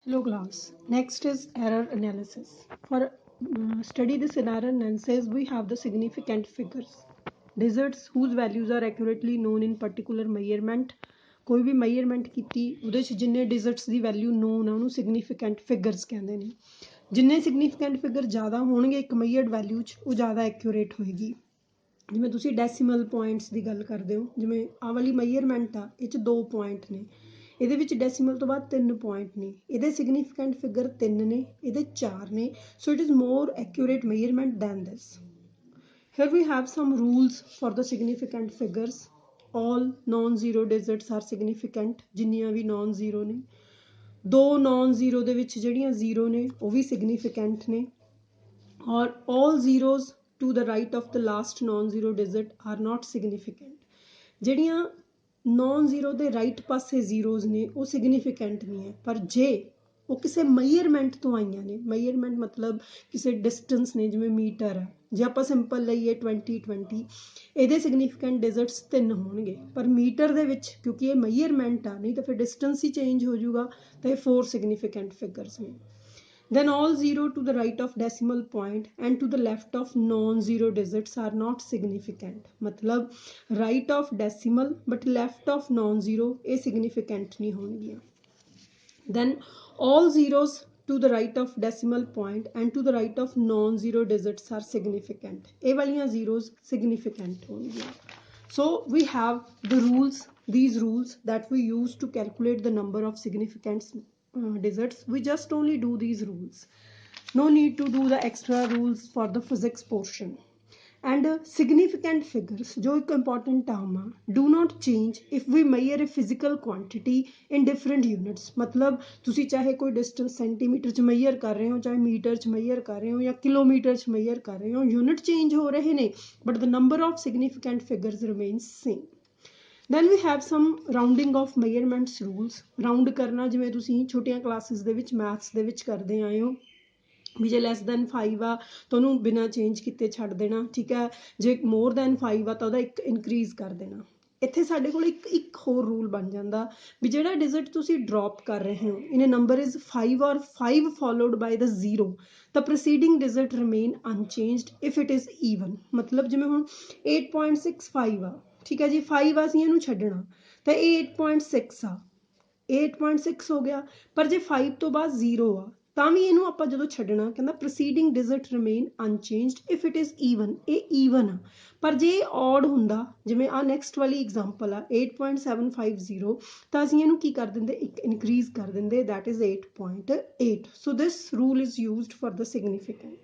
Hello class. Next is error analysis. For study this error analysis, we have the significant figures. Digits whose values are accurately known in particular measurement. कोई भी measurement ਕੀਤੀ ਉਹਦੇ 'ਚ ਜਿੰਨੇ digits ਦੀ value known ਆ ਉਹਨੂੰ significant figures ਕਹਿੰਦੇ ਨੇ. ਜਿੰਨੇ significant figure ਜ਼ਿਆਦਾ ਹੋਣਗੇ ਇੱਕ measured value 'ਚ ਉਹ ਜ਼ਿਆਦਾ accurate ਹੋਏਗੀ. ਜਿਵੇਂ ਤੁਸੀਂ ਡੈਸੀਮਲ ਪੁਆਇੰਟਸ ਦੀ ਗੱਲ ਕਰਦੇ ਹੋ, ਜਿਵੇਂ ਆਹ ਵਾਲੀ measurement ਆ ਇਹ 'ਚ 2 ਪੁਆਇੰਟ ਨੇ, ਇਹਦੇ ਵਿੱਚ ਡੈਸੀਮਲ ਤੋਂ ਬਾਅਦ 3 ਪੁਆਇੰਟ ਨੇ, ਇਹਦੇ ਸਿਗਨੀਫੀਕੈਂਟ ਫਿਗਰ 3 ਨੇ, ਇਹਦੇ 4 ਨੇ. So it is more accurate measurement than this. Here we have some rules for the significant figures. All non-zero digits are significant. ਜਿੰਨੀਆਂ ਵੀ non-zero ਨੇ, ਦੋ non-zero ਦੇ ਵਿੱਚ ਜਿਹੜੀਆਂ zero ਨੇ ਉਹ ਵੀ significant ਨੇ, ਔਰ all zeros to the right of the last non-zero digit are not significant. ਜਿਹੜੀਆਂ non-zero ਦੇ right ਪਾਸੇ zeros ਨੇ ਉਹ significant ਨਹੀਂ ਹੈ, ਪਰ ਜੇ ਉਹ ਕਿਸੇ measurement ਤੋਂ ਆਈਆਂ ਨੇ, measurement ਮਤਲਬ ਕਿਸੇ distance ਨੇ, ਜਿਵੇਂ ਮੀਟਰ ਹੈ, ਜੇ ਆਪਾਂ ਸਿੰਪਲ ਲਈਏ 20 ਇਹਦੇ significant digits 3 ਹੋਣਗੇ, ਪਰ ਮੀਟਰ ਦੇ ਵਿੱਚ ਕਿਉਂਕਿ ਇਹ measurement ਆ, ਨਹੀਂ ਤਾਂ ਫਿਰ distance ਹੀ change ਹੋ ਜਾਊਗਾ, ਤਾਂ ਇਹ 4 significant figures ਨੇ. Then all zero to the right of decimal point and to the left of non-zero digits are not significant. मतलब right of decimal but left of non-zero ये significant नहीं होंगी. Then all zeros to the right of decimal point and to the right of non-zero digits are significant. ये वालियाँ zeros significant होंगी. So we have the rules, these rules that we use to calculate the number of significant digits. We just only do these rules. No need to do the extra rules for the physics portion. And significant figures, जो एक important term है, do not change if we measure a physical quantity in different units. मतलब तुसी चाहे कोई distance centimetre च measure कर रहे हो, चाहे मीटर च measure कर रहे हो या किलोमीटर च measure कर रहे हो, unit change हो रहे ने, but the number of significant figures remains same. Then we have some rounding of measurements rules. Round करना जिवें तुसीं छोटियां classes ਦੇ ਵਿੱਚ maths ਦੇ ਵਿੱਚ ਕਰਦੇ आए हो, भी जे less than 5 आ तो ਉਹਨੂੰ ਬਿਨਾਂ ਚੇਂਜ ਕੀਤੇ ਛੱਡ ਦੇਣਾ, ਠੀਕ ਹੈ, ਜੇ more than 5 ਆ ਤਾਂ ਉਹਦਾ ਇੱਕ ਇਨਕਰੀਜ਼ ਕਰ ਦੇਣਾ. ਇੱਥੇ ਸਾਡੇ ਕੋਲ ਇੱਕ ਹੋਰ ਰੂਲ ਬਣ ਜਾਂਦਾ ਵੀ ਜਿਹੜਾ ਡਿਜਿਟ ਤੁਸੀਂ ਡ੍ਰੌਪ ਕਰ ਰਹੇ ਹੋ ਇਨ ਅ ਨੰਬਰ ਇਜ਼ 5 ਔਰ 5 ਫੋਲੋਡ ਬਾਈ ਦ 0, ਤਾਂ proceeding digit remain unchanged if it is even. ਮਤਲਬ ਜਿਵੇਂ ਹੁਣ 8.65 ਆ, ਠੀਕ ਹੈ ਜੀ, 5 ਆ ਅਸੀਂ ਇਹਨੂੰ ਛੱਡਣਾ ਤਾਂ ਇਹ 8.6 ਆ, 8.6 ਹੋ ਗਿਆ, ਪਰ ਜੇ 5 ਤੋਂ ਬਾਅਦ 0 ਆ ਤਾਂ ਵੀ ਇਹਨੂੰ ਆਪਾਂ ਜਦੋਂ ਛੱਡਣਾ ਕਹਿੰਦਾ proceeding digit remain unchanged if it is even. ਇਹ ਈਵਨ ਆ, ਪਰ ਜੇ ਇਹ ਔਡ ਹੁੰਦਾ, ਜਿਵੇਂ ਆ ਨੈਕਸਟ ਵਾਲੀ ਐਗਜ਼ਾਮਪਲ ਆ 8.750, ਤਾਂ ਅਸੀਂ ਇਹਨੂੰ ਕੀ ਕਰ ਦਿੰਦੇ, ਇੱਕ ਇਨਕਰੀਜ਼ ਕਰ ਦਿੰਦੇ, that is 8.8. So this rule is used for the significant.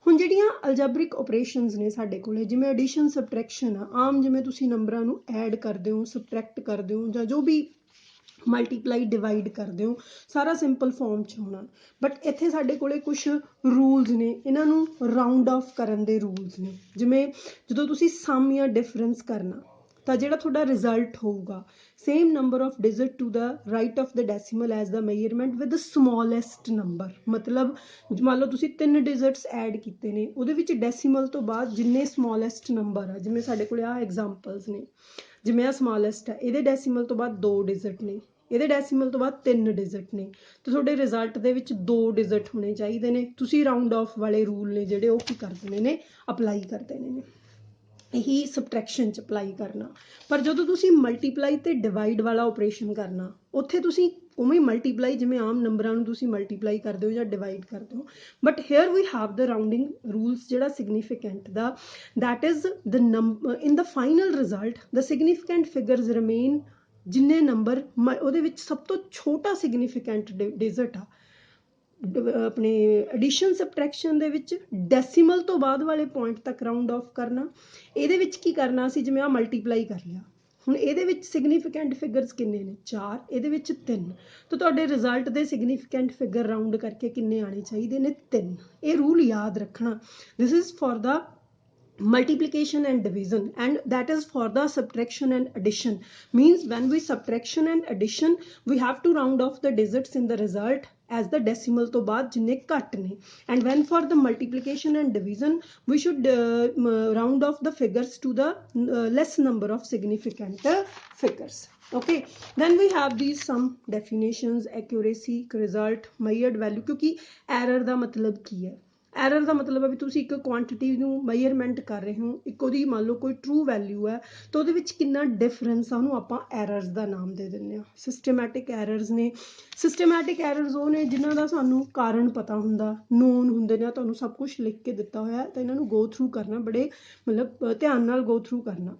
ਹੁਣ ਜਿਹੜੀਆਂ ਅਲਜੈਬਰਿਕ ਆਪਰੇਸ਼ਨਸ ਨੇ ਸਾਡੇ ਕੋਲੇ, ਜਿਵੇਂ ਐਡੀਸ਼ਨ ਸਬਟਰੈਕਸ਼ਨ ਆ, ਆਮ ਜਿਵੇਂ ਤੁਸੀਂ ਨੰਬਰਾਂ ਨੂੰ ਐਡ ਕਰਦੇ ਹੋ, ਸਬਟਰੈਕਟ ਕਰਦੇ ਹੋ, ਜਾਂ ਜੋ ਵੀ ਮਲਟੀਪਲਾਈ ਡਿਵਾਈਡ ਕਰਦੇ ਹੋ, ਸਾਰਾ ਸਿੰਪਲ ਫਾਰਮ 'ਚ ਹੋਣਾ. ਬਟ ਇੱਥੇ ਸਾਡੇ ਕੋਲੇ ਕੁਛ ਰੂਲਸ ਨੇ, ਇਹਨਾਂ ਨੂੰ ਰਾਊਂਡ ਆਫ ਕਰਨ ਦੇ ਰੂਲਸ ਨੇ. ਜਿਵੇਂ ਜਦੋਂ ਤੁਸੀਂ ਸਮ ਜਾਂ ਡਿਫਰੈਂਸ ਕਰਨਾ ਤਾਂ ਜਿਹੜਾ ਤੁਹਾਡਾ ਰਿਜ਼ਲਟ ਹੋਊਗਾ, same number of digit to the right of the decimal as the measurement with the smallest number. मतलब ਮੰਨ ਲਓ ਤੁਸੀਂ 3 digits ਐਡ ਕੀਤੇ ਨੇ, ਉਹਦੇ ਵਿੱਚ ਡੈਸੀਮਲ ਤੋਂ ਬਾਅਦ ਜਿੰਨੇ smallest number ਆ, ਜਿਵੇਂ ਸਾਡੇ ਕੋਲ ਆਹ ਐਗਜ਼ਾਮਪਲਸ ਨੇ, ਜਿਵੇਂ ਆਹ smallest ਹੈ, ਇਹਦੇ ਡੈਸੀਮਲ ਤੋਂ ਬਾਅਦ 2 digit ਨੇ, ਇਹਦੇ ਡੈਸੀਮਲ ਤੋਂ ਬਾਅਦ 3 ਡਿਜਿਟ ਨੇ, ਤੇ ਤੁਹਾਡੇ ਰਿਜ਼ਲਟ ਦੇ ਵਿੱਚ 2 ਡਿਜਿਟ ਹੋਣੇ ਚਾਹੀਦੇ ਨੇ. ਤੁਸੀਂ ਰਾਊਂਡ ਆਫ ਵਾਲੇ ਰੂਲ ਨੇ ਜਿਹੜੇ ਉਹ ਕੀ ਕਰ ਦੇਣੇ ਨੇ, ਅਪਲਾਈ ਕਰ ਦੇਣੇ ਨੇ. ਇਹੀ ਸਬਟਰੈਕਸ਼ਨ 'ਚ ਅਪਲਾਈ ਕਰਨਾ. ਪਰ ਜਦੋਂ ਤੁਸੀਂ ਮਲਟੀਪਲਾਈ ਤੇ ਡਿਵਾਈਡ ਵਾਲਾ ਆਪਰੇਸ਼ਨ ਕਰਨਾ, ਉੱਥੇ ਤੁਸੀਂ ਉਵੇਂ ਮਲਟੀਪਲਾਈ, ਜਿਵੇਂ ਆਮ ਨੰਬਰਾਂ ਨੂੰ ਤੁਸੀਂ ਮਲਟੀਪਲਾਈ ਕਰਦੇ ਹੋ ਜਾਂ ਡਿਵਾਈਡ ਕਰਦੇ ਹੋ, but here we have the rounding rules. ਜਿਹੜਾ ਸਿਗਨੀਫੀਕੈਂਟ ਦਾ, that is the number in the final result the significant figures remain, ਜਿੰਨੇ ਨੰਬਰ ਉਹਦੇ ਵਿੱਚ ਸਭ ਤੋਂ ਛੋਟਾ ਸਿਗਨੀਫੀਕੈਂਟ ਡਿਜਿਟ ਆ ਆਪਣੇ ਐਡੀਸ਼ਨ ਸਬਟਰੈਕਸ਼ਨ ਦੇ ਵਿੱਚ, ਡੈਸੀਮਲ ਤੋਂ ਬਾਅਦ ਵਾਲੇ ਪੁਆਇੰਟ ਤੱਕ ਰਾਊਂਡ ਆਫ ਕਰਨਾ. ਇਹਦੇ ਵਿੱਚ ਕੀ ਕਰਨਾ ਸੀ, ਜਿਵੇਂ ਆਹ ਮਲਟੀਪਲਾਈ ਕਰ ਲਿਆ, ਹੁਣ ਇਹਦੇ ਵਿੱਚ ਸਿਗਨੀਫੀਕੈਂਟ ਫਿਗਰਸ ਕਿੰਨੇ ਨੇ, 4, ਇਹਦੇ ਵਿੱਚ 3, ਤਾਂ ਤੁਹਾਡੇ ਰਿਜ਼ਲਟ ਦੇ ਸਿਗਨੀਫੀਕੈਂਟ ਫਿਗਰ ਰਾਊਂਡ ਕਰਕੇ ਕਿੰਨੇ ਆਉਣੇ ਚਾਹੀਦੇ ਨੇ, 3. ਇਹ ਰੂਲ ਯਾਦ ਰੱਖਣਾ. This is for the multiplication and division, and that is for the subtraction and addition. Means when we subtraction and addition, we have to round off the digits in the result as the decimal to baad jinne ਘੱਟ ਨੇ, and when for the multiplication and division, we should round off the figures to the less number of significant figures. Okay, then we have these some definitions: accuracy, result, measured value. क्योंकि error ਦਾ ਮਤਲਬ ਕੀ ਹੈ? Error ਦਾ ਮਤਲਬ ਹੈ ਵੀ ਤੁਸੀਂ ਇੱਕ quantity ਨੂੰ measurement ਕਰ ਰਹੇ ਹੋ, ਇੱਕ ਉਹਦੀ ਮੰਨ ਲਓ ਕੋਈ ਟਰੂ ਵੈਲਿਊ ਹੈ ਤਾਂ ਉਹਦੇ ਵਿੱਚ ਕਿੰਨਾ ਡਿਫਰੈਂਸ ਆ, ਉਹਨੂੰ ਆਪਾਂ ਐਰਰਸ ਦਾ ਨਾਮ ਦੇ ਦਿੰਦੇ ਹਾਂ। ਸਿਸਟਮੈਟਿਕ ਐਰਰਸ ਨੇ, ਸਿਸਟਮੈਟਿਕ ਐਰਰਸ ਉਹ ਨੇ ਜਿਨ੍ਹਾਂ ਦਾ ਸਾਨੂੰ ਕਾਰਨ ਪਤਾ ਹੁੰਦਾ, ਨੋਨ ਹੁੰਦੇ ਨੇ, ਤੁਹਾਨੂੰ ਸਭ ਕੁਝ ਲਿਖ ਕੇ ਦਿੱਤਾ ਹੋਇਆ ਤਾਂ ਇਹਨਾਂ ਨੂੰ ਗੋ ਥਰੂ ਕਰਨਾ, ਬੜੇ ਮਤਲਬ ਧਿਆਨ ਨਾਲ ਗੋ ਥਰੂ ਕਰਨਾ।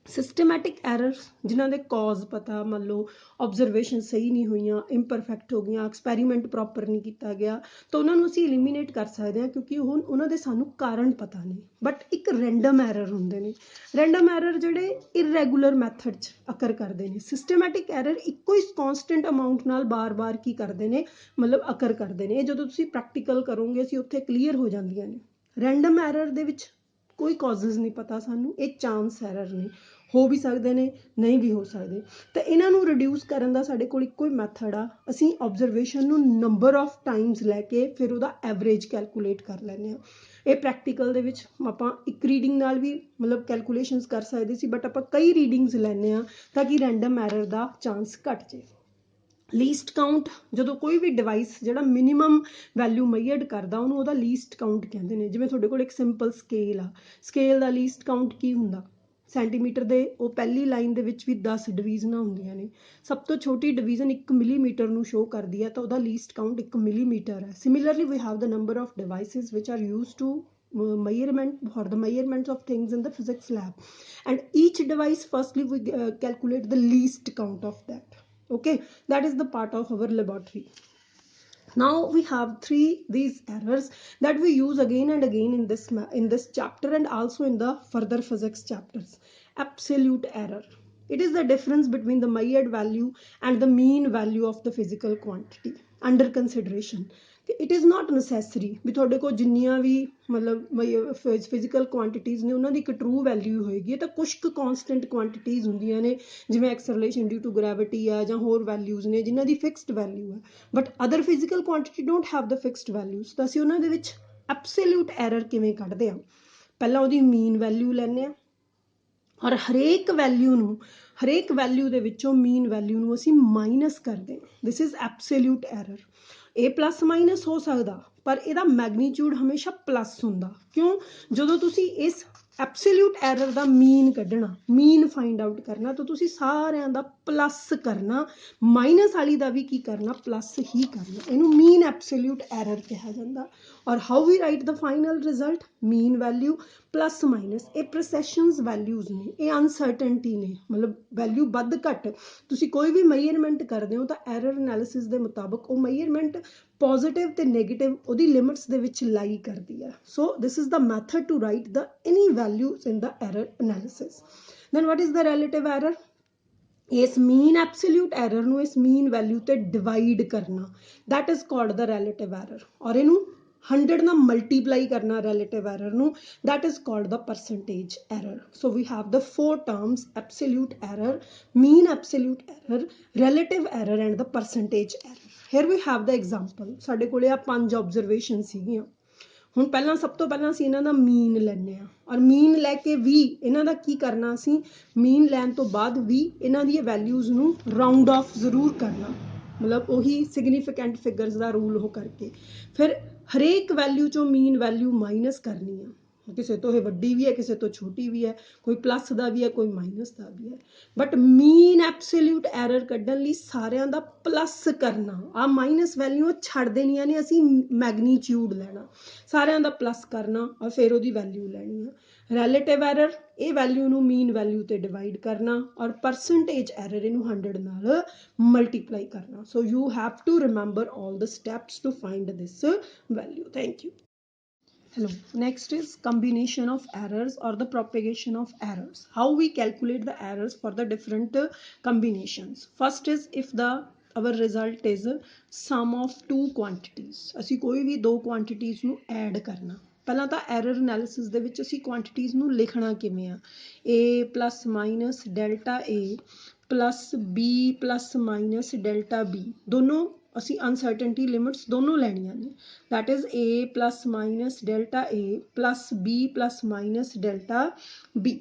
ਸਿਸਟਮੈਟਿਕ ਐਰਰਸ ਜਿਨ੍ਹਾਂ ਦੇ ਕੌਜ਼ ਪਤਾ, ਮੰਨ ਲਓ ਓਬਜ਼ਰਵੇਸ਼ਨ ਸਹੀ ਨਹੀਂ ਹੋਈਆਂ, ਇੰਪਰਫੈਕਟ ਹੋ ਗਈਆਂ, ਐਕਸਪੈਰੀਮੈਂਟ ਪ੍ਰੋਪਰ ਨਹੀਂ ਕੀਤਾ ਗਿਆ, ਤਾਂ ਉਹਨਾਂ ਨੂੰ ਅਸੀਂ ਐਲੀਮੀਨੇਟ ਕਰ ਸਕਦੇ ਹਾਂ ਕਿਉਂਕਿ ਉਹਨਾਂ ਦੇ ਸਾਨੂੰ ਕਾਰਨ ਪਤਾ ਨਹੀਂ। ਬਟ ਇੱਕ ਰੈਂਡਮ ਐਰਰ ਹੁੰਦੇ ਨੇ, ਰੈਂਡਮ ਐਰਰ ਜਿਹੜੇ ਇਰੈਗੂਲਰ ਮੈਥਡ 'ਚ ਅਕਰ ਕਰਦੇ ਨੇ। ਸਿਸਟਮੈਟਿਕ ਐਰਰ ਇੱਕੋ ਹੀ ਕੌਨਸਟੈਂਟ ਅਮਾਊਂਟ ਨਾਲ ਬਾਰ-ਬਾਰ ਕੀ ਕਰਦੇ ਨੇ, ਮਤਲਬ ਅਕਰ ਕਰਦੇ ਨੇ। ਇਹ ਜਦੋਂ ਤੁਸੀਂ ਪ੍ਰੈਕਟੀਕਲ ਕਰੋਗੇ ਅਸੀਂ ਉੱਥੇ ਕਲੀਅਰ ਹੋ ਜਾਂਦੀਆਂ ਨੇ। ਰੈਂਡਮ ਐਰਰ ਦੇ ਵਿੱਚ ਕੋਈ ਕੌਜ਼ਸ ਨਹੀਂ ਪਤਾ ਸਾਨੂੰ, ਇਹ ਚਾਂਸ ਐਰਰ ਨੇ, ਹੋ ਵੀ ਸਕਦੇ ਨੇ, ਨਹੀਂ ਵੀ ਹੋ ਸਕਦੇ। ਤਾਂ ਇਹਨਾਂ ਨੂੰ ਰਿਡਿਊਸ ਕਰਨ ਦਾ ਸਾਡੇ ਕੋਲ ਇੱਕੋ ਹੀ ਮੈਥਡ ਆ, ਅਸੀਂ ਓਬਜ਼ਰਵੇਸ਼ਨ ਨੂੰ ਨੰਬਰ ਆਫ ਟਾਈਮਸ ਲੈ ਕੇ ਫਿਰ ਉਹਦਾ ਐਵਰੇਜ ਕੈਲਕੂਲੇਟ ਕਰ ਲੈਂਦੇ ਹਾਂ। ਇਹ ਪ੍ਰੈਕਟੀਕਲ ਦੇ ਵਿੱਚ ਆਪਾਂ ਇੱਕ ਰੀਡਿੰਗ ਨਾਲ ਵੀ ਮਤਲਬ ਕੈਲਕੂਲੇਸ਼ਨਸ ਕਰ ਸਕਦੇ ਸੀ, ਬਟ ਆਪਾਂ ਕਈ ਰੀਡਿੰਗਸ ਲੈਂਦੇ ਹਾਂ ਤਾਂ ਕਿ ਰੈਂਡਮ ਐਰਰ ਦਾ ਚਾਂਸ ਘੱਟ ਜੇ। ਲੀਸਟ ਕਾਊਂਟ, ਜਦੋਂ ਕੋਈ ਵੀ ਡਿਵਾਈਸ ਜਿਹੜਾ ਮਿਨੀਮਮ ਵੈਲਿਊ ਮੇਜਰਡ ਕਰਦਾ ਉਹਨੂੰ ਉਹਦਾ ਲੀਸਟ ਕਾਊਂਟ ਕਹਿੰਦੇ ਨੇ। ਜਿਵੇਂ ਤੁਹਾਡੇ ਕੋਲ ਇੱਕ ਸਿੰਪਲ ਸਕੇਲ ਆ, ਸਕੇਲ ਦਾ ਲੀਸਟ ਕਾਊਂਟ ਕੀ ਹੁੰਦਾ? ਸੈਂਟੀਮੀਟਰ ਦੇ ਉਹ ਪਹਿਲੀ ਲਾਈਨ ਦੇ ਵਿੱਚ ਵੀ 10 ਡਿਵੀਜ਼ਨਾਂ ਹੁੰਦੀਆਂ ਨੇ, ਸਭ ਤੋਂ ਛੋਟੀ ਡਿਵੀਜ਼ਨ 1 ਮਿਲੀਮੀਟਰ ਨੂੰ ਸ਼ੋ ਕਰਦੀ ਹੈ ਤਾਂ ਉਹਦਾ ਲੀਸਟ ਕਾਊਂਟ 1 ਮਿਲੀਮੀਟਰ ਹੈ। Similarly we have the number of devices which are used to measurement for the measurements of things in the physics lab, and each device firstly we calculate the least count of that. Okay, that is the part of our laboratory. Now we have these errors that we use again and again in this chapter and also in the further physics chapters. Absolute error, it is the difference between the measured value and the mean value of the physical quantity under consideration. It is not necessary ਵੀ ਤੁਹਾਡੇ ਕੋਲ ਜਿੰਨੀਆਂ ਵੀ ਮਤਲਬ physical quantities ਨੇ ਉਹਨਾਂ ਦੀ ਇੱਕ true value ਹੋਏਗੀ, ਤਾਂ ਕੁਛ ਕੁ ਕੌਨਸਟੈਂਟ ਕੁਆਂਟੀਟੀਜ਼ ਹੁੰਦੀਆਂ ਨੇ ਜਿਵੇਂ ਐਕਸਲਰੇਸ਼ਨ ਡਿਊ ਟੂ ਗ੍ਰੈਵਿਟੀ ਆ ਜਾਂ ਹੋਰ ਵੈਲਿਊਜ਼ ਨੇ ਜਿਨ੍ਹਾਂ ਦੀ ਫਿਕਸਡ ਵੈਲਿਊ ਹੈ, but other physical quantity don't have the fixed values. ਤਾਂ ਅਸੀਂ ਉਹਨਾਂ ਦੇ ਵਿੱਚ ਐਬਸੋਲਿਊਟ ਐਰਰ ਕਿਵੇਂ ਕੱਢਦੇ ਹਾਂ? ਪਹਿਲਾਂ ਉਹਦੀ ਮੀਨ ਵੈਲਿਊ ਲੈਂਦੇ ਹਾਂ ਔਰ ਹਰੇਕ ਵੈਲਿਊ ਦੇ ਵਿੱਚੋਂ ਮੀਨ ਵੈਲਿਊ ਨੂੰ ਅਸੀਂ ਮਾਈਨਸ ਕਰਦੇ ਹਾਂ। This is absolute error. ਇਹ ਪਲੱਸ ਮਾਈਨਸ ਹੋ ਸਕਦਾ ਪਰ ਇਹਦਾ ਮੈਗਨੀਚਿਊਡ ਹਮੇਸ਼ਾ ਪਲੱਸ ਹੁੰਦਾ। ਕਿਉਂ? ਜਦੋਂ ਤੁਸੀਂ ਇਸ ਐਬਸੋਲਿਊਟ ਐਰਰ ਦਾ ਮੀਨ ਕੱਢਣਾ, ਮੀਨ ਫਾਈਂਡ ਆਊਟ ਕਰਨਾ, ਤਾਂ ਤੁਸੀਂ ਸਾਰਿਆਂ ਦਾ ਪਲੱਸ ਕਰਨਾ, ਮਾਈਨਸ ਵਾਲੀ ਦਾ ਵੀ ਕੀ ਕਰਨਾ, ਪਲੱਸ ਹੀ ਕਰਨਾ। ਇਹਨੂੰ ਮੀਨ ਐਬਸੋਲਿਊਟ ਐਰਰ ਕਿਹਾ ਜਾਂਦਾ। Or how we write the final result? Mean value plus minus. ਇਹ ਪ੍ਰੋਸੈਸ਼ਨਸ ਵੈਲਿਊਜ਼ ਨੇ, ਇਹ ਅਨਸਰਟਨਟੀ ਨੇ, ਮਤਲਬ ਵੈਲਿਊ ਵੱਧ ਘੱਟ ਤੁਸੀਂ ਕੋਈ ਵੀ ਮੇਜਰਮੈਂਟ ਕਰਦੇ ਹੋ ਤਾਂ ਐਰਰ ਐਨਾਲਿਸਿਸ ਦੇ ਮੁਤਾਬਕ ਉਹ ਮੇਜਰਮੈਂਟ ਪੋਜ਼ੀਟਿਵ ਤੇ ਨੈਗੇਟਿਵ ਉਹਦੀ ਲਿਮਿਟਸ ਦੇ ਵਿੱਚ ਲਾਈ ਕਰਦੀ ਹੈ। So this is the method to write the any values in the error analysis. Then what is the relative error? ਇਸ ਮੀਨ ਐਬਸੋਲਿਊਟ ਐਰਰ ਨੂੰ ਇਸ ਮੀਨ ਵੈਲਿਊ ਤੇ ਡਿਵਾਈਡ ਕਰਨਾ, that is called the relative error. ਔਰ ਇਹਨੂੰ 100 ਨਾਲ multiply ਕਰਨਾ relative error ਨੂੰ, that is called the percentage error. So we have the 4 terms: absolute error, mean absolute error, relative error and the percentage error. Here we have the example. ਸਾਡੇ ਕੋਲੇ ਆ 5 observation ਸੀਗੀਆਂ। ਹੁਣ ਪਹਿਲਾਂ ਸਭ ਤੋਂ ਪਹਿਲਾਂ ਅਸੀਂ ਇਹਨਾਂ ਦਾ ਮੀਨ ਲੈਂਦੇ ਹਾਂ ਔਰ ਮੀਨ ਲੈ ਕੇ ਵੀ ਇਹਨਾਂ ਦਾ ਕੀ ਕਰਨਾ, ਅਸੀਂ ਮੀਨ ਲੈਣ ਤੋਂ ਬਾਅਦ ਵੀ ਇਹਨਾਂ ਦੀਆਂ ਵੈਲਿਊਜ਼ ਨੂੰ ਰਾਊਂਡ ਆਫ ਜ਼ਰੂਰ ਕਰਨਾ, ਮਤਲਬ ਉਹੀ ਸਿਗਨੀਫਿਕੈਂਟ ਫਿਗਰਸ ਦਾ ਰੂਲ ਉਹ ਕਰਕੇ ਫਿਰ ਹਰੇਕ ਵੈਲਿਊ ਚੋਂ ਮੀਨ ਵੈਲਿਊ ਮਾਈਨਸ ਕਰਨੀ ਆ। ਕਿਸੇ ਤੋਂ ਇਹ ਵੱਡੀ ਵੀ ਹੈ, ਕਿਸੇ ਤੋਂ ਛੋਟੀ ਵੀ ਹੈ, ਕੋਈ ਪਲੱਸ ਦਾ ਵੀ ਹੈ, ਕੋਈ ਮਾਈਨਸ ਦਾ ਵੀ ਹੈ, ਬਟ ਮੀਨ ਐਬਸੋਲਿਊਟ ਐਰਰ ਕੱਢਣ ਲਈ ਸਾਰਿਆਂ ਦਾ ਪਲੱਸ ਕਰਨਾ। ਆ ਮਾਈਨਸ ਵੈਲਿਊ ਛੱਡ ਦੇਣੀਆਂ ਨੇ, ਅਸੀਂ ਮੈਗਨੀਚਿਊਡ ਲੈਣਾ, ਸਾਰਿਆਂ ਦਾ ਪਲੱਸ ਕਰਨਾ ਔਰ ਫਿਰ ਉਹਦੀ ਵੈਲਿਊ ਲੈਣੀ ਆ। ਰਿਲੇਟਿਵ ਐਰਰ, ਇਹ ਵੈਲਿਊ ਨੂੰ ਮੀਨ ਵੈਲਿਊ ਤੇ ਡਿਵਾਈਡ ਕਰਨਾ ਔਰ ਪਰਸੈਂਟੇਜ ਐਰਰ ਇਹਨੂੰ 100 ਨਾਲ ਮਲਟੀਪਲਾਈ ਕਰਨਾ। So you have to remember all the steps to find this value. Thank you. Hello. Next is combination of errors or the propagation of errors. How we calculate the errors for the different combinations. First is if our result is sum of two quantities. ਅਸੀਂ ਕੋਈ ਵੀ ਦੋ quantities ਨੂੰ add ਕਰਨਾ। ਪਹਿਲਾਂ ਤਾਂ error analysis ਦੇ ਵਿੱਚ ਅਸੀਂ ਕੁਆਂਟੀਟੀਜ਼ ਨੂੰ ਲਿਖਣਾ ਕਿਵੇਂ ਆ, a plus minus delta a plus b plus minus delta b, ਦੋਨੋਂ ਅਸੀਂ ਅਨਸਰਟਨਟੀ ਲਿਮਿਟਸ ਦੋਨੋਂ ਲੈਣੀਆਂ ਨੇ। that is a plus minus delta a plus b plus minus delta b,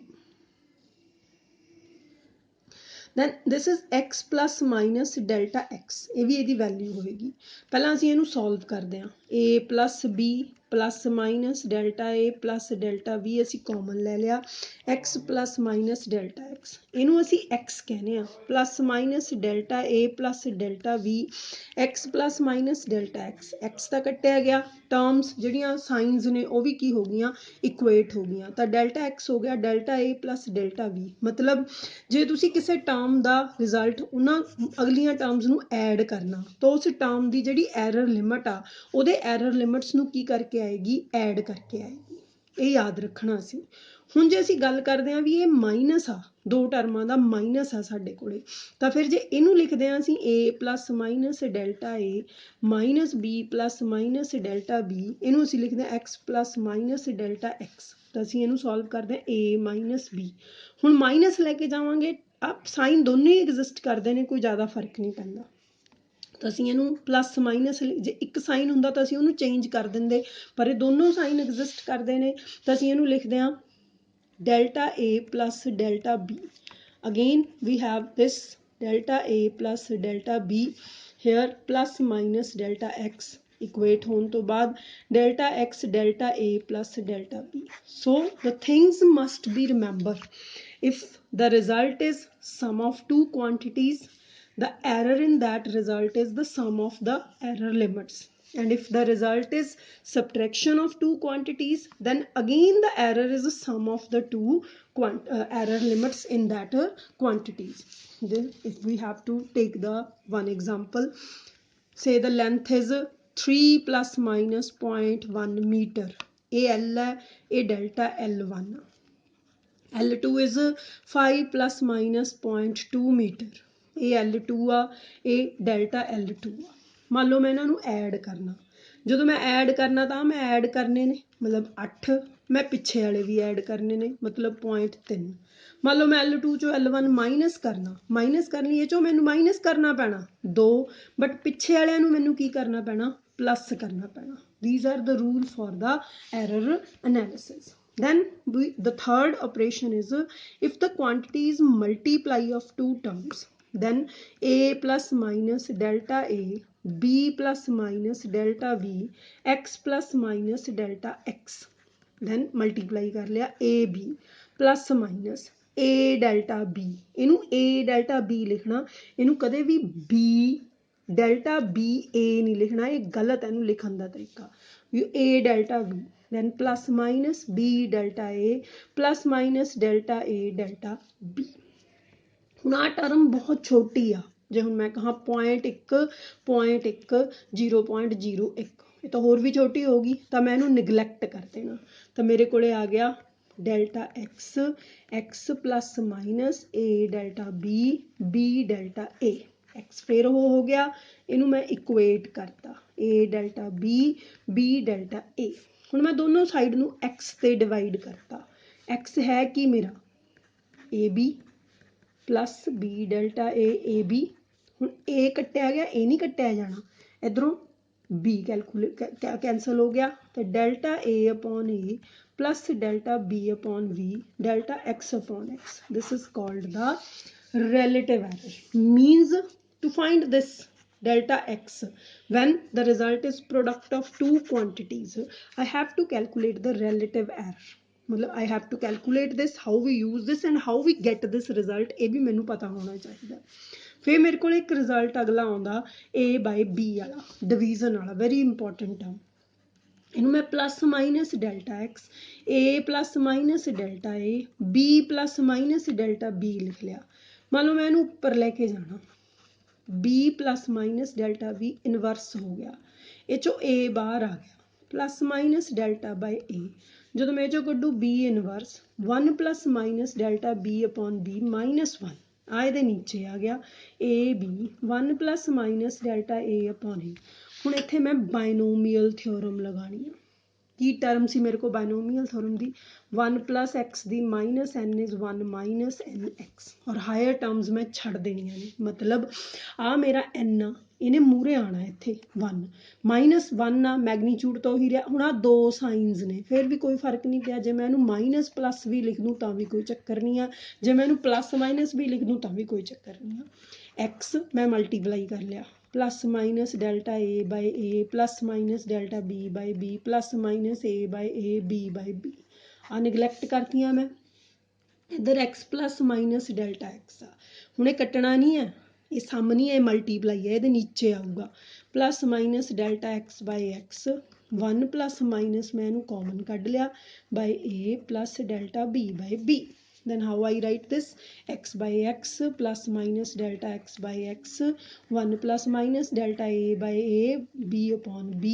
then this is x plus minus delta x, ਇਹ ਵੀ ਇਹਦੀ value ਹੋਏਗੀ। ਪਹਿਲਾਂ ਅਸੀਂ ਇਹਨੂੰ ਸੋਲਵ ਕਰਦੇ ਹਾਂ, a plus b plus minus delta A plus delta B ਅਸੀਂ common ਲੈ ਲਿਆ, X plus minus delta X, ਇਹਨੂੰ ਅਸੀਂ ਐਕਸ ਕਹਿੰਦੇ ਆ, plus minus delta A plus delta B, X plus minus delta X, X ਤਾਂ ਕੱਟਿਆ ਗਿਆ, ਟਰਮਸ ਜਿਹੜੀਆਂ ਸਾਈਨਸ ਨੇ ਉਹ ਵੀ ਕੀ ਹੋ ਗਈਆਂ, ਇਕੁਏਟ ਹੋ ਗਈਆਂ, ਤਾਂ ਡੈਲਟਾ ਐਕਸ ਹੋ ਗਿਆ ਡੈਲਟਾ ਏ ਪਲੱਸ ਡੈਲਟਾ ਵੀ। ਮਤਲਬ ਜੇ ਤੁਸੀਂ ਕਿਸੇ ਟਰਮ ਦਾ ਰਿਜ਼ਲਟ ਉਹਨਾਂ ਅਗਲੀਆਂ ਟਰਮਸ ਨੂੰ ਐਡ ਕਰਨਾ ਤਾਂ ਉਸ ਟਰਮ ਦੀ ਜਿਹੜੀ ਐਰਰ ਲਿਮਿਟ ਆ ਉਹਦੇ ਐਰਰ ਲਿਮਿਟਸ ਨੂੰ ਕੀ ਕਰਕੇ ਆਏਗੀ, ਐਡ ਕਰਕੇ ਆਏਗੀ, ਇਹ ਯਾਦ ਰੱਖਣਾ ਅਸੀਂ। ਹੁਣ ਜੇ ਅਸੀਂ ਗੱਲ ਕਰਦੇ ਹਾਂ ਵੀ ਇਹ ਮਾਈਨਸ ਆ, ਦੋ ਟਰਮਾਂ ਦਾ ਮਾਈਨਸ ਆ ਸਾਡੇ ਕੋਲੇ, ਤਾਂ ਫਿਰ ਜੇ ਇਹਨੂੰ ਲਿਖਦੇ ਹਾਂ ਅਸੀਂ a plus minus delta a minus b plus minus delta b, ਇਹਨੂੰ ਅਸੀਂ ਲਿਖਦੇ ਹਾਂ x plus minus delta x, ਤਾਂ ਅਸੀਂ ਇਹਨੂੰ ਸੋਲਵ ਕਰਦੇ ਹਾਂ a ਮਾਈਨਸ b। ਹੁਣ ਮਾਈਨਸ ਲੈ ਕੇ ਜਾਵਾਂਗੇ, ਆਪ ਸਾਈਨ ਦੋਨੇ ਹੀ ਐਗਜ਼ਿਸਟ ਕਰਦੇ ਨੇ, ਕੋਈ ਜ਼ਿਆਦਾ ਫਰਕ ਨਹੀਂ ਪੈਂਦਾ, ਤਾਂ ਅਸੀਂ ਇਹਨੂੰ ਪਲੱਸ ਮਾਈਨਸ, ਜੇ ਇੱਕ ਸਾਈਨ ਹੁੰਦਾ ਤਾਂ ਅਸੀਂ ਉਹਨੂੰ ਚੇਂਜ ਕਰ ਦਿੰਦੇ, ਪਰ ਇਹ ਦੋਨੋਂ ਸਾਈਨ ਐਗਜ਼ਿਸਟ ਕਰਦੇ ਨੇ, ਤਾਂ ਅਸੀਂ ਇਹਨੂੰ ਲਿਖਦੇ ਹਾਂ delta a plus delta b. Again we have this delta a plus delta b, here plus minus delta x, equate होने तो बाद delta x delta a plus delta b. So the things must be remember, if the result is sum of two quantities, the error in that result is the sum of the error limits, and if the result is subtraction of two quantities, then again the error is the sum of the two error limits in that quantities. Then if we have to take the one example, say the length is 3 plus minus 0.1 meter, a L है, a delta L1, L2 is 5 plus minus 0.2 meter, a L2 ਆ, a delta L2 ਆ। ਮੰਨ ਲਓ ਮੈਂ ਇਹਨਾਂ ਨੂੰ add ਕਰਨਾ, ਜਦੋਂ ਮੈਂ ਐਡ ਕਰਨਾ ਤਾਂ ਮੈਂ ਐਡ ਕਰਨੇ ਨੇ ਮਤਲਬ 8, ਮੈਂ ਪਿੱਛੇ ਵਾਲੇ ਵੀ ਐਡ ਕਰਨੇ ਨੇ ਮਤਲਬ 0.3। ਮੰਨ ਲਓ ਮੈਂ L2 ਚੋਂ L1 ਮਾਈਨਸ ਕਰਨਾ, ਮਾਈਨਸ ਕਰਨ ਲਈ ਇਹ ਚੋਂ ਮੈਨੂੰ ਮਾਈਨਸ ਕਰਨਾ ਪੈਣਾ 2, ਬਟ ਪਿੱਛੇ ਵਾਲਿਆਂ ਨੂੰ ਮੈਨੂੰ ਕੀ ਕਰਨਾ ਪੈਣਾ, ਪਲੱਸ ਕਰਨਾ ਪੈਣਾ। These are the rules for the error analysis. Then the third operation is, if the quantities multiply of two terms, then a plus minus delta a, b plus minus delta b, x plus minus delta x, then multiply कर लिया a b plus minus a delta b, इनू a delta b लिखना, इनू कदे भी b delta b a नहीं लिखना, ये गलत है इनू लिखन दा तरीका, a delta b, then plus minus b delta a plus minus delta a delta b। ਹੁਣ ਆਹ ਟਰਮ ਬਹੁਤ ਛੋਟੀ ਆ, ਜੇ ਹੁਣ ਮੈਂ ਕਹਾਂ 0.1 0.1 0.01, ਇਹ ਤਾਂ ਹੋਰ ਵੀ ਛੋਟੀ ਹੋਊਗੀ, ਤਾਂ ਮੈਂ ਇਹਨੂੰ ਨਿਗਲੈਕਟ ਕਰ ਦੇਣਾ, ਤਾਂ ਮੇਰੇ ਕੋਲੇ ਆ ਗਿਆ delta x, x plus minus a delta b, b delta a, x ਫਿਰ ਉਹ ਹੋ ਗਿਆ, ਇਹਨੂੰ ਮੈਂ ਇਕੁਏਟ ਕਰਤਾ a delta b, b delta a। ਹੁਣ ਮੈਂ ਦੋਨੋਂ ਸਾਈਡ ਨੂੰ x ਤੇ ਡਿਵਾਈਡ ਕਰਤਾ, x ਹੈ ਕੀ ਮੇਰਾ ab plus b delta A B, हूँ ए कट्टिया गया, ए नहीं कट्टिया जाना, इधरों b कैंसल हो गया, तो delta a upon A plus delta b upon v delta x upon x, this is called the relative error। means to find this delta x when the result is product of two quantities, I have to calculate the relative error, मतलब I have to calculate this, how we use this and how we get this result, ये भी मैनू पता होना चाहिए। फिर मेरे को एक रिजल्ट अगला आउंदा a by b वाला, डिवीजन वाला, वेरी इंपॉर्टेंट टर्म, इनू मैं plus minus delta x, a plus minus delta a, b plus minus delta b लिख लिया। मान लो मैं इनू उपर लेके जाना, b plus minus delta b inverse हो गया, ये चो a बाहर आ गया, plus minus delta by a, जो मैं जो कड्डू b inverse 1 plus minus delta b upon b minus 1, आए दे नीचे आ गया a b 1 plus minus delta a upon a। हुण इत्थे मैं बाइनोमियल थ्योरम लगानी है, की टर्म सी मेरे को binomial theorem the 1 + x the minus n is 1 - nx और हायर टर्म्स मैं छड़ देनियां ने मतलब आ मेरा n आ इन्हें मूरे आना इत्थे 1 -1 आ मैगनीट्यूड तो ही रहा हुण आ दो साइनस ने फिर भी कोई फर्क नहीं पिया जे मैं इहनूं माइनस प्लस भी लिख दूँ तां भी कोई चक्कर नहीं आ जे मैं इहनूं प्लस माइनस भी लिख दूँ तां भी कोई चक्कर नहीं आ x मैं मल्टीप्लाई कर लिया plus minus delta A by A plus minus delta B by B plus minus A by A B by B आ निगलैक्ट करतियां मैं इधर X plus minus delta X आ हुण ये कट्टना नहीं है ये सम नहीं है मल्टीप्लाई है ये नीचे आऊगा plus minus delta X by X 1 plus minus मैं इहनूं कॉमन कढ लिया by A plus delta B by B then how I write this x by x plus minus delta x by x 1 plus minus delta a by a b upon b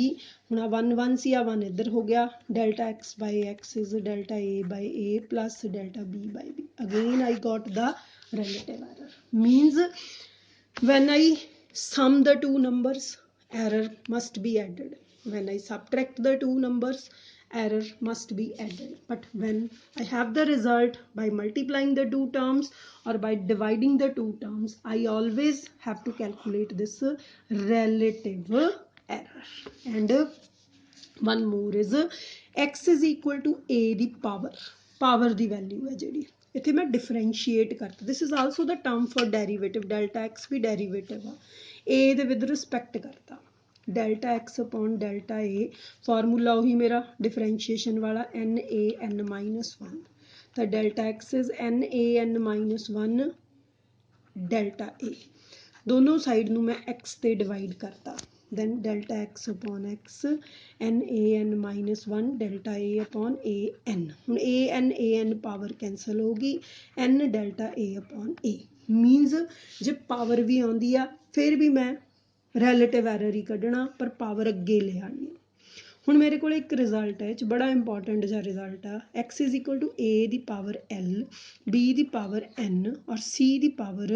ਹੁਣ 1 1 ਸੀ ਆ 1 ਇੱਧਰ ਹੋ ਗਿਆ delta x by x is delta a by a plus delta b by b again I got the relative error means when I sum the two numbers error must be added when I subtract the two numbers error must be added but when I have the result by multiplying the two terms or by dividing the two terms I always have to calculate this relative error and one more is x is equal to a the power the value है ਜਿਹੜੀ ਇੱਥੇ ਮੈਂ differentiate करता this is also the term for derivative delta x भी derivative ਆ a ਦੇ with respect करता delta X upon delta A formula वही मेरा डिफरेंशिएशन वाला एन ए एन -1 तो delta X is N A N -1 delta A दोनों side नूं मैं एक्स ते डिवाइड करता then delta x upon x n a n -1 delta a upon a n ਹੁਣ a n पावर कैंसल होगी n delta a upon a means J power भी आउंदी आ फिर भी मैं रिलेटिव एरर ही कढ़ना पर पावर अगे ले आनी हुण मेरे को एक रिजल्ट है बड़ा इंपॉर्टेंट जिहा रिजल्ट आ X is equal to A दी पावर एल बी दी पावर एन और सी दी पावर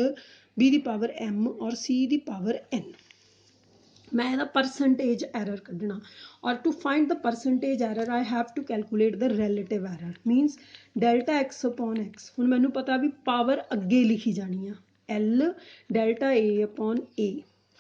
बी दी पावर एम और सी दी पावर एन मैं ਇਹਦਾ परसेंटेज एरर कढ़ना और to find the percentage error I have to calculate the relative error means delta X upon X हुण मैनूं पता भी पावर अगे लिखी जानी आ L delta A upon A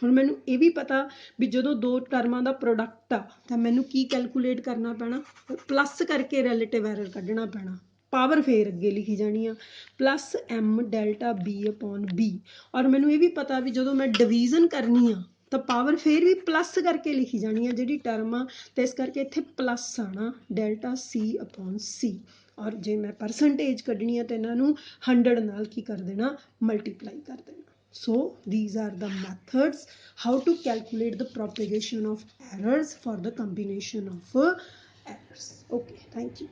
ਹੁਣ ਮੈਨੂੰ ਇਹ ਵੀ ਪਤਾ ਵੀ ਜਦੋਂ ਦੋ ਟਰਮਾਂ ਦਾ ਪ੍ਰੋਡਕਟ ਆ ਤਾਂ ਮੈਨੂੰ ਕੀ ਕੈਲਕੂਲੇਟ ਕਰਨਾ ਪੈਣਾ ਪਲੱਸ ਕਰਕੇ ਰਿਲੇਟਿਵ ਐਰਰ ਕੱਢਣਾ ਪੈਣਾ ਪਾਵਰ ਫੇਰ ਅੱਗੇ ਲਿਖੀ ਜਾਣੀ ਆ plus M delta B upon B ਔਰ ਮੈਨੂੰ ਇਹ ਵੀ ਪਤਾ ਵੀ ਜਦੋਂ ਮੈਂ ਡਿਵੀਜ਼ਨ ਕਰਨੀ ਆ ਤਾਂ ਪਾਵਰ ਫੇਰ ਵੀ ਪਲੱਸ ਕਰਕੇ ਲਿਖੀ ਜਾਣੀ ਆ ਜਿਹੜੀ ਟਰਮ ਆ ਤੇ ਇਸ ਕਰਕੇ ਇੱਥੇ ਪਲੱਸ ਆਣਾ ਡੈਲਟਾ ਸੀ ਅਪੋਨ ਸੀ ਔਰ ਜੇ ਮੈਂ ਪਰਸੈਂਟੇਜ ਕੱਢਣੀ ਆ ਤਾਂ ਇਹਨਾਂ ਨੂੰ 100 ਨਾਲ ਕੀ ਕਰ ਦੇਣਾ ਮਲਟੀਪਲਾਈ ਕਰ ਦੇਣਾ So these are the methods how to calculate the propagation of errors for the combination of errors. Okay, thank you.